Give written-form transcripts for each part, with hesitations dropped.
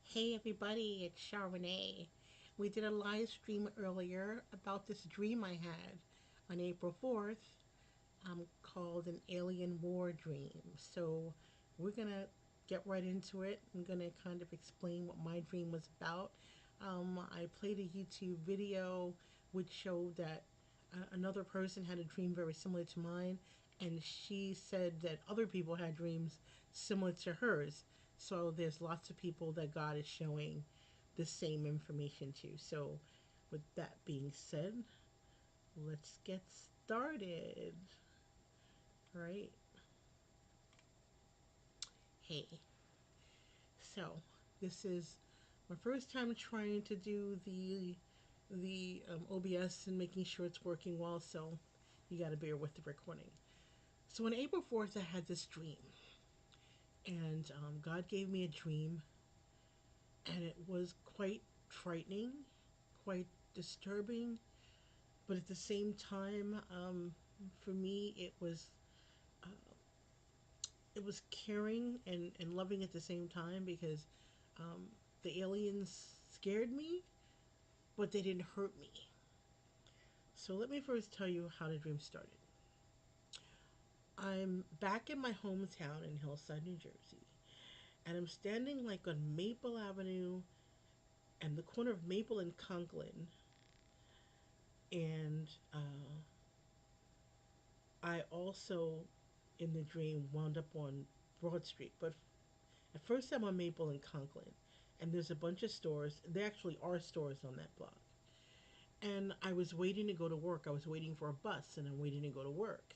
Hey everybody, it's Charbonnet. We did a live stream earlier about this dream I had on April 4th, called an alien war dream. So we're gonna get right into it. I'm gonna kind of explain what my dream was about. I played a YouTube video which showed that another person had a dream very similar to mine, and she said that other people had dreams similar to hers. So there's lots of people that God is showing the same information to. So, with that being said, let's get started. All right. Hey. So, this is my first time trying to do the OBS and making sure it's working well. So, you got to bear with the recording. So, on April 4th, I had this dream, and God gave me a dream, and it was quite frightening, quite disturbing, but at the same time, for me, uh, it was caring and loving at the same time because um, the aliens scared me, but they didn't hurt me. So let me first tell you how the dream started. I'm back in my hometown in Hillside, New Jersey, and I'm standing like on Maple Avenue and the corner of Maple and Conklin, and I also, in the dream, wound up on Broad Street. But at first, I'm on Maple and Conklin, and there's a bunch of stores. There actually are stores on that block. And I was waiting to go to work. I was waiting for a bus, and I'm waiting to go to work.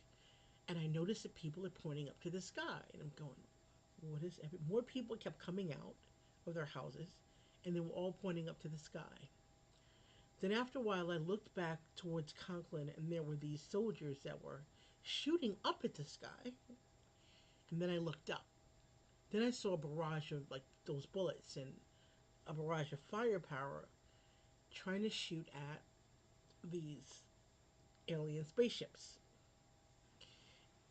And I noticed that people are pointing up to the sky, and I'm going, "What is?" More people kept coming out of their houses, and they were all pointing up to the sky. Then after a while, I looked back towards Conklin, and there were these soldiers that were shooting up at the sky. And then I looked up. Then I saw a barrage of like those bullets and a barrage of firepower trying to shoot at these alien spaceships.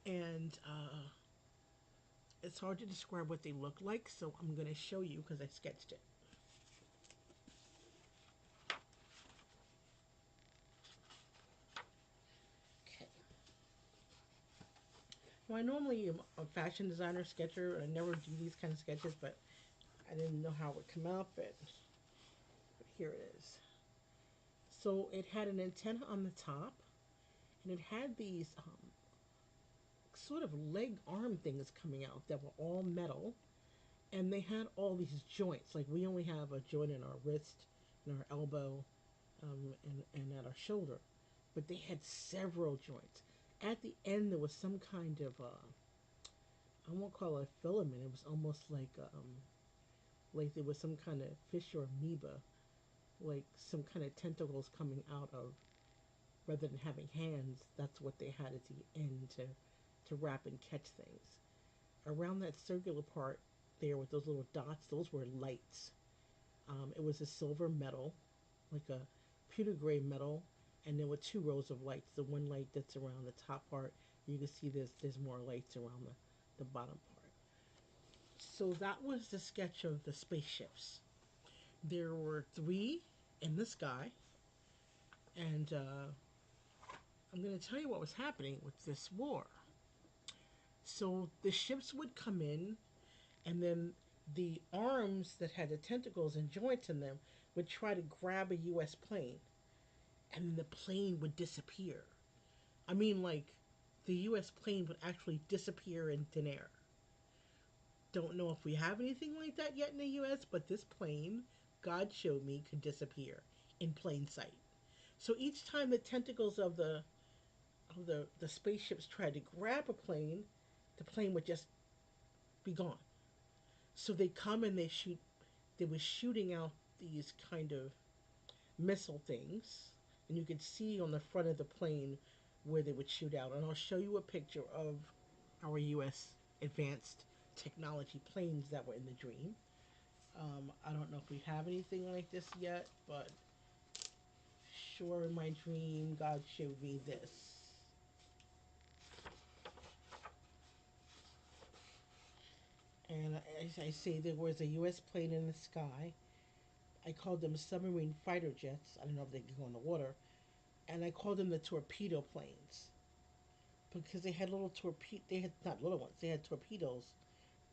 And it's hard to describe what they look like, so I'm going to show you because I sketched it. Okay. Well, I normally am a fashion designer, sketcher. I never do these kind of sketches, but I didn't know how it would come out. But here it is. So it had an antenna on the top, and it had these sort of leg arm things coming out that were all metal, and they had all these joints. Like we only have a joint in our wrist, in our elbow, and at our shoulder, but they had several joints. At the end, there was some kind of I won't call it a filament. It was almost like there was some kind of fish or amoeba, like some kind of tentacles coming out of, rather than having hands. That's what they had at the end to wrap and catch things. Around that circular part there with those little dots, those were lights. It was a silver metal, like a pewter gray metal, and there were two rows of lights. The one light that's around the top part, you can see there's more lights around the bottom part. So that was the sketch of the spaceships. There were three in the sky, and I'm going to tell you what was happening with this war. So the ships would come in, and then the arms that had the tentacles and joints in them would try to grab a U.S. plane, and the plane would disappear. I mean, like, the U.S. plane would actually disappear in thin air. Don't know if we have anything like that yet in the U.S., but this plane, God showed me, could disappear in plain sight. So each time the tentacles of the spaceships tried to grab a plane, the plane would just be gone. So they come and they shoot. They were shooting out these kind of missile things, and you could see on the front of the plane where they would shoot out. And I'll show you a picture of our U.S. advanced technology planes that were in the dream. I don't know if we have anything like this yet, but sure in my dream God showed me this. And as I say, there was a U.S. plane in the sky. I called them submarine fighter jets. I don't know if they can go in the water. And I called them the torpedo planes because they had little torpedo. They had not little ones. They had torpedoes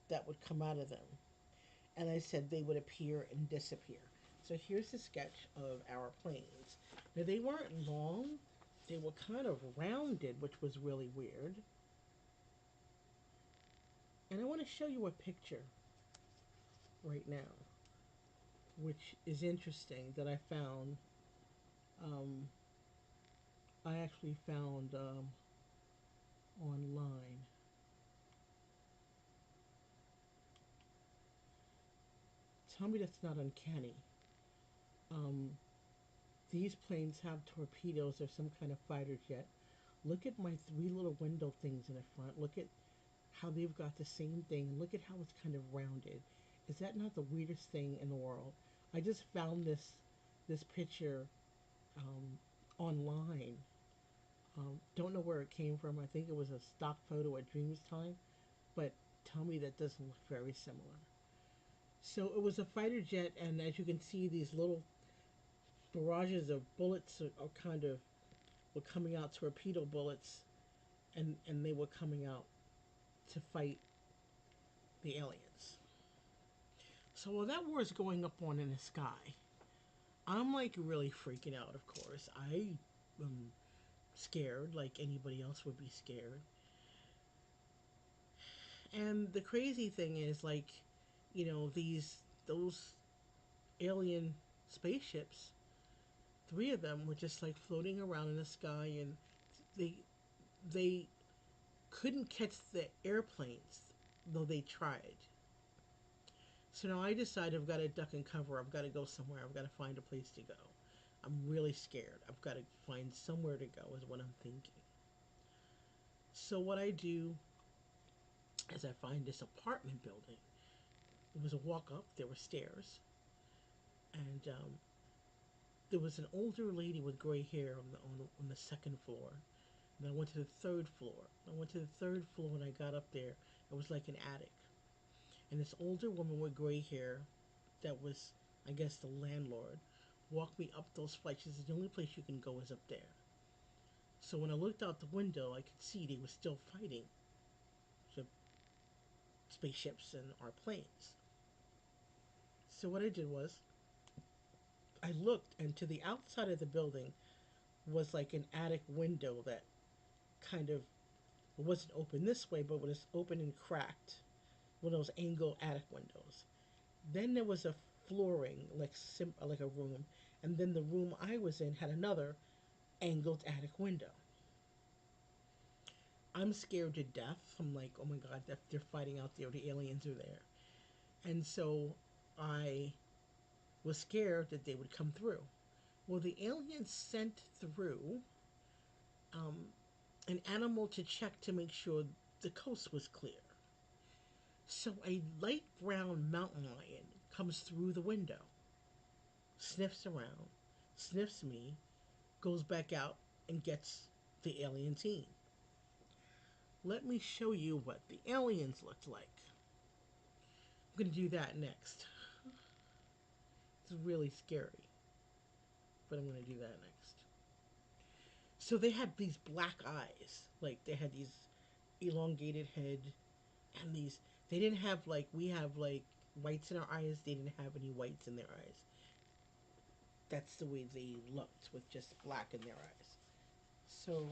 that would come out of them. And I said they would appear and disappear. So here's a sketch of our planes. Now they weren't long. They were kind of rounded, which was really weird. And I want to show you a picture right now, which is interesting that I found. Um, I actually found online. Tell me that's not uncanny. Um, these planes have torpedoes or some kind of fighter jet. Look at my three little window things in the front. Look at how they've got the same thing. Look at how it's kind of rounded. Is that not the weirdest thing in the world? I just found this picture online. Don't know where it came from. I think it was a stock photo at Dreams Time, but tell me that doesn't look very similar. So it was a fighter jet, and as you can see, these little barrages of bullets are kind of were coming out, torpedo bullets, and they were coming out to fight the aliens. So while that war is going up on in the sky, I'm like really freaking out. Of course, I am scared, like anybody else would be scared. And the crazy thing is, like, those alien spaceships, three of them were just like floating around in the sky, and they they couldn't catch the airplanes, though they tried. So now I decided I've got to duck and cover. I've got to go somewhere. I've got to find a place to go. I'm really scared. I've got to find somewhere to go, is what I'm thinking. So what I do is I find this apartment building. It was a walk up. There were stairs, and there was an older lady with gray hair on the second floor. And I went to the third floor. I went to the third floor and I got up there. It was like an attic. And this older woman with gray hair, that was, I guess, the landlord, walked me up those flights. She said, the only place you can go is up there. So when I looked out the window, I could see they were still fighting the spaceships and our planes. So what I did was, I looked, and to the outside of the building was like an attic window that kind of, it wasn't open this way, but it was open and cracked. One of those angle attic windows. Then there was a flooring, like a room, and then the room I was in had another angled attic window. I'm scared to death. I'm like, oh my god, they're fighting out there. The aliens are there, and so I was scared that they would come through. Well, the aliens sent through um, an animal to check to make sure the coast was clear. So a light brown mountain lion comes through the window, sniffs around, sniffs me, goes back out, and gets the alien team. Let me show you what the aliens looked like. I'm going to do that next. It's really scary, but I'm going to do that next. So they had these black eyes, like they had these elongated head, and these, they didn't have like we have like whites in our eyes. They didn't have any whites in their eyes. That's the way they looked, with just black in their eyes. So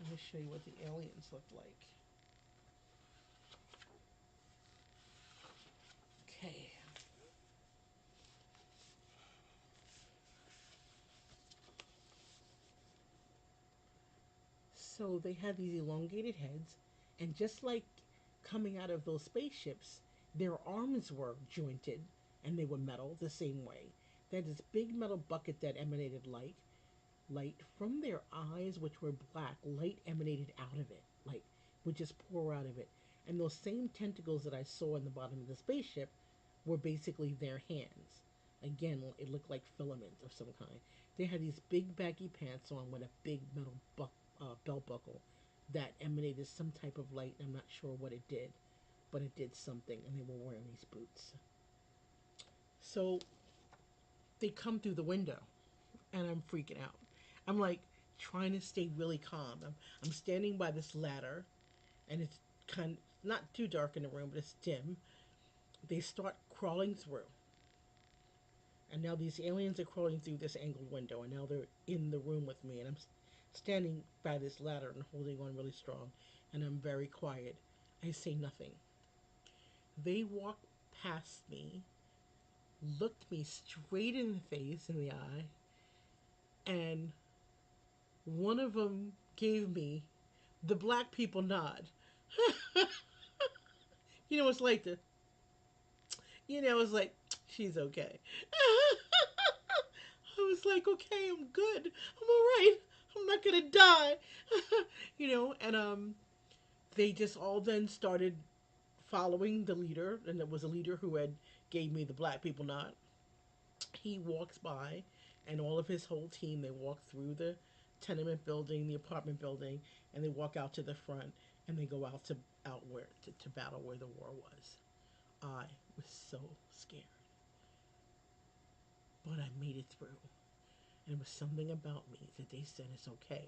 let me show you what the aliens looked like. Okay. So they had these elongated heads, and just like coming out of those spaceships, their arms were jointed and they were metal the same way. They had this big metal bucket that emanated light. Light from their eyes, which were black, light emanated out of it, like would just pour out of it. And those same tentacles that I saw in the bottom of the spaceship were basically their hands. Again, it looked like filament of some kind. They had these big baggy pants on with a big metal belt buckle that emanated some type of light. I'm not sure what it did, but it did something, and they were wearing these boots. So they come through the window, and I'm freaking out. I'm like trying to stay really calm. I'm standing by this ladder, and it's kind of not too dark in the room, but it's dim. They start crawling through, and now these aliens are crawling through this angled window, and now they're in the room with me, and I'm standing by this ladder and holding on really strong, and I'm very quiet. I say nothing. They walk past me, looked me straight in the face, in the eye, and one of them gave me the black people nod. It's like it's like, she's okay. I was like, okay, I'm good. I'm all right. I'm not gonna die. And they just all then started following the leader, and it was a leader who had gave me the black people nod. He walks by, and all of his whole team, they walk through the tenement building, the apartment building, and they walk out to the front, and they go out to battle where the war was. I was so scared, but I made it through. And it was something about me that they said it's okay.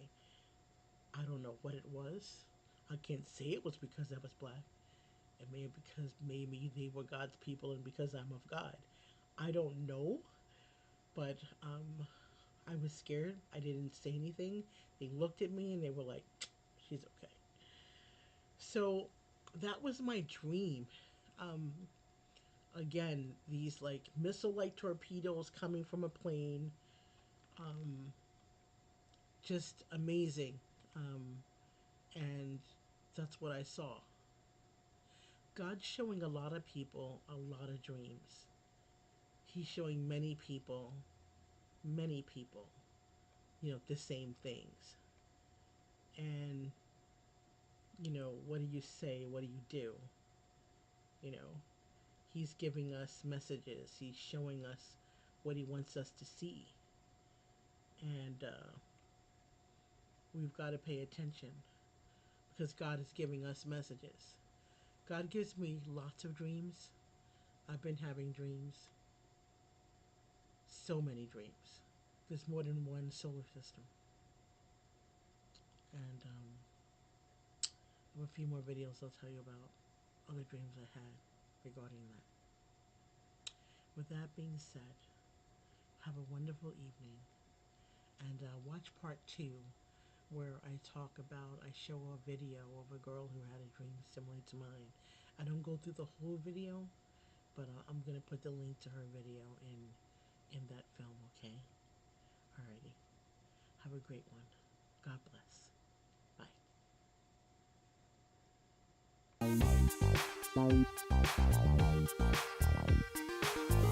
I don't know what it was. I can't say it was because I was black. It may be because maybe they were God's people and because I'm of God. I don't know, but I was scared. I didn't say anything. They looked at me and they were like, she's okay. So that was my dream. Um, Again, these like missile like torpedoes coming from a plane. Um, just amazing. Um, and that's what I saw. God's showing a lot of people a lot of dreams. He's showing many people, the same things. And, what do you say? What do you do? You know, he's giving us messages. He's showing us what he wants us to see. And we've got to pay attention because God is giving us messages. God gives me lots of dreams. I've been having dreams. So many dreams. There's more than one solar system. And I have a few more videos I'll tell you about other dreams I had regarding that. With that being said, have a wonderful evening and watch part 2 where I show a video of a girl who had a dream similar to mine. I don't go through the whole video, but I'm going to put the link to her video in that film, okay? Alrighty. Have a great one. God bless. Bye.